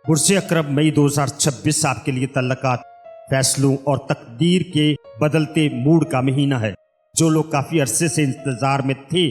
برج اکرم मई 2026 आपके लिए तल्लकात, फैसलों और तकदीर के बदलते मूड का महीना है। जो लोग काफी अरसे से इंतजार में थे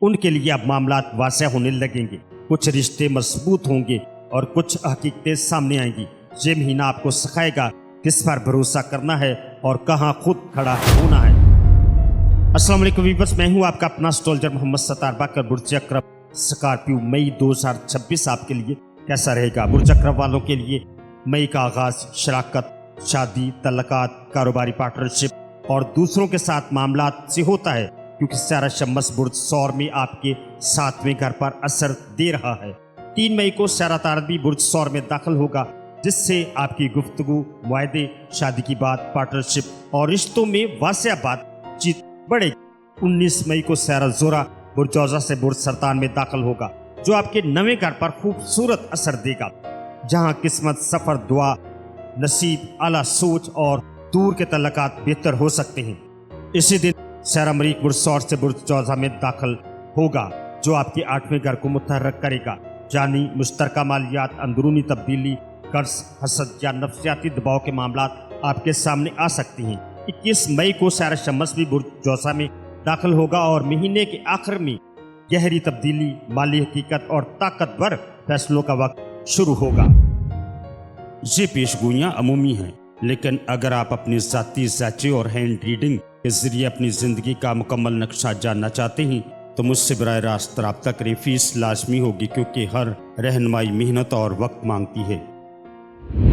उनके लिए अब मामलात वासिया होने लगेंगे। कुछ रिश्ते मजबूत होंगे और कुछ हकीकतें सामने आएंगी। ये महीना आपको सिखाएगा किस पर भरोसा करना है और कहाँ खुद खड़ा होना है। अस्सलाम वालेकुम वीवर्स, मैं हूँ आपका अपना एस्ट्रोलॉजर मोहम्मद सत्तार बाकर। बुर्ज अकरम स्कॉर्पियो मई 2026 आपके लिए कैसा रहेगा। बुर्ज अकरम वालों के लिए मई का आगाज शराकत, शादी, तल्लकात, कारोबारी पार्टनरशिप और दूसरों के साथ मामलात से होता है, क्योंकि सारा शम्स बुर्ज सौर में आपके 7वें घर पर असर दे रहा है। 3 मई को सारा तारद भी बुर्ज सौर में दाखिल होगा, जिससे आपकी गुफ्तगू, मुआहदे, शादी की बात, पार्टनरशिप और रिश्तों में वासिया बातचीत बढ़ेगी। 19 मई को सारा जोरा बुर्ज औज़ा से बुर्ज सरतान में दाखिल होगा, जो आपके 9वें घर पर खूबसूरत असर देगा, जहां किस्मत, सफर, दुआ, नसीब, आला सोच और दूर के तल्लकात बेहतर हो सकते हैं। इसी दिन सारा मरीख बुर्ज सौर से बुर्ज औज़ा में दाखिल होगा, जो आपके 8वें घर को मुतहर्रिक करेगा, यानी मुश्तरका मालियात, अंदरूनी तब्दीली, कर्ज, हसद या नफ्सियाती दबाव के मामलात आपके सामने आ सकती हैं। 21 मई को सारा शम्स भी बुर्ज औज़ा में दाखिल होगा और महीने के आखिर में गहरी तब्दीली, माली हकीकत और ताकतवर फैसलों का वक्त शुरू होगा। ये पेशगोइयाँ अमूमी हैं, लेकिन अगर आप अपनी ज़ाती ज़ाचे और हैंड रीडिंग के ज़रिए अपनी ज़िंदगी का मुकम्मल नक्शा जानना चाहते हैं तो मुझसे बराह रास्त रब्ता करें। फीस लाजमी होगी, क्योंकि हर रहनुमाई मेहनत और वक्त मांगती है।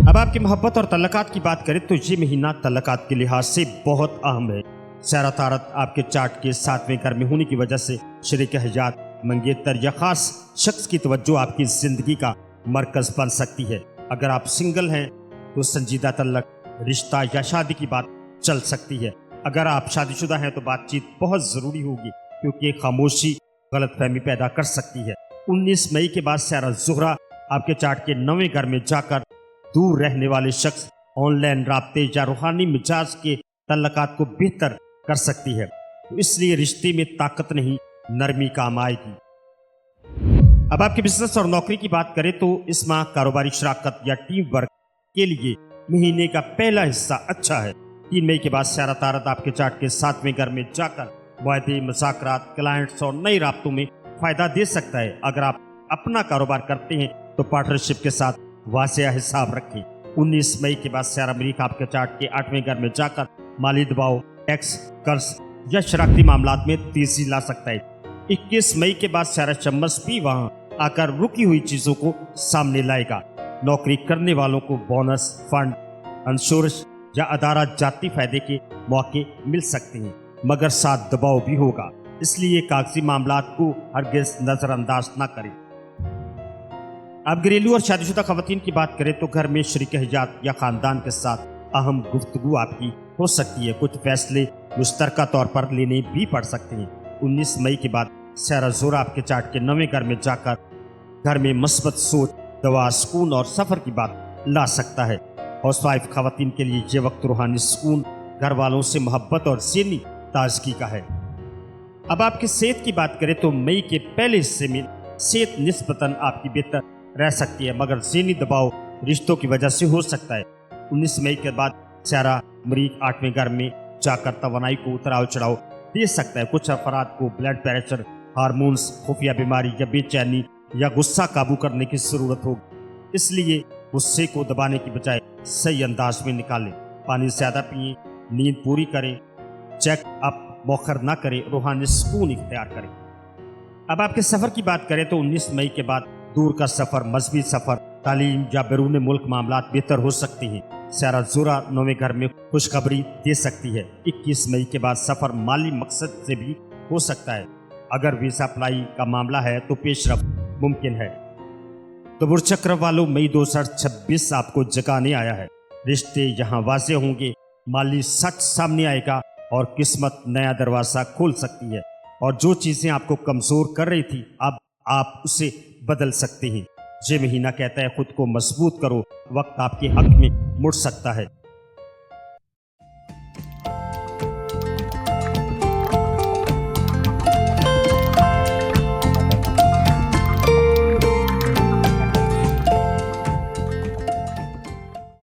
अब आपकी मोहब्बत और तल्लकात की बात करें तो ये महीना तल्लकात के लिहाज से बहुत अहम है। सारा तारत आपके चार्ट के 7वें घर में होने की वजह से शरीक हयात, मंगेतर या खास शख्स की तवज्जो आपकी जिंदगी का मरकज बन सकती है। अगर आप सिंगल हैं तो संजीदा तल्लक, रिश्ता या शादी की बात चल सकती है। अगर आप शादीशुदा हैं तो बातचीत बहुत ज़रूरी होगी, क्योंकि खामोशी गलतफहमी पैदा कर सकती है। 19 मई के बाद सारा ज़ुहरा आपके चार्ट के 9वें घर में जाकर दूर रहने वाले शख्स, ऑनलाइन राब्ते या रूहानी मिजाज के तल्लकात को बेहतर कर सकती है। तो इसलिए रिश्ते में ताकत नहीं, नरमी काम आएगी। अब आपके बिजनेस और नौकरी की बात करें तो इस माह कारोबारी शराकत या टीम वर्क के लिए महीने का पहला हिस्सा अच्छा है। 3 मई के बाद सारा तारत आपके चार्ट के 7वें घर में जाकर मुआहदे, मुज़ाकरात, क्लाइंट्स और नए राब्तों में फायदा दे सकता है। अगर आप अपना कारोबार करते हैं तो पार्टनरशिप के साथ वासिया हिसाब रखें। 19 मई के बाद सारा मरीख आपके चार्ट के 8वें घर में जाकर माली दबाव, टैक्स, कर्ज या शराकती मामलात में तेजी ला सकता है। 21 मई के बाद सारा शम्स भी वहां आकर रुकी हुई चीजों को सामने लाएगा। नौकरी करने वालों को बोनस, फंड, इंश्योरेंस या अदारा जाती फायदे के मौके मिल सकते हैं, मगर साथ दबाव भी होगा, इसलिए कागजी मामलात को हरगिज नजरअंदाज न करें। अब घरेलू और शादीशुदा खवातीन की बात करें तो घर में शरीक हयात या खानदान के साथ अहम गुफ्तगू आपकी हो सकती है। कुछ फैसले मुश्तरका तौर पर लेने भी पड़ सकते हैं। 19 मई के बाद सारा जोरा आपके चार्ट के 9वें घर में जाकर घर में मस्बत सोच, दवा, सुकून और सफर की बात ला सकता है। हाउसवाइफ खवातीन के लिए ये वक्त रूहानी सुकून, घर वालों से मोहब्बत और ज़हनी ताजगी का है। अब आपकी सेहत की बात करें तो मई के पहले हिस्से में सेहत निस्बतन आपकी बेहतर रह सकती है, मगर ज़हनी दबाव रिश्तों की वजह से हो सकता है। 19 मई के बाद सारा मरीख 8वें घर में जाकर तवानाई को उतराव चढ़ाव दे सकता है। कुछ अफराद को ब्लड प्रेशर, हार्मोन्स, खुफिया बीमारी या बेचैनी या गुस्सा काबू करने की ज़रूरत होगी, इसलिए गुस्से को दबाने की बजाय सही अंदाज में निकालें। पानी ज़्यादा पिएं, नींद पूरी करें, चेक अप मौखर ना करें, रूहानी सुकून इख्तियार करें। अब आपके सफ़र की बात करें तो 19 मई के बाद दूर का सफ़र, मजहबी सफ़र, तालीम या बैरून मुल्क मामलात बेहतर हो सकते हैं। सारा ज़ुरा 9वें घर में खुशखबरी दे सकती है। 21 मई के बाद सफ़र माली मकसद से भी हो सकता है। अगर वीज़ा अप्लाई का मामला है तो पेशरफ मुमकिन है। तो बुर्ज अकरम वालों, मई 2026 आपको जगाने आया है। रिश्ते यहाँ वाज़े होंगे, माली सच सामने आएगा और किस्मत नया दरवाज़ा खोल सकती है। और जो चीज़ें आपको कमज़ोर कर रही थी, अब आप उसे बदल सकते हैं। ये महीना कहता है खुद को मजबूत करो, वक्त आपके हक में मुड़ सकता है।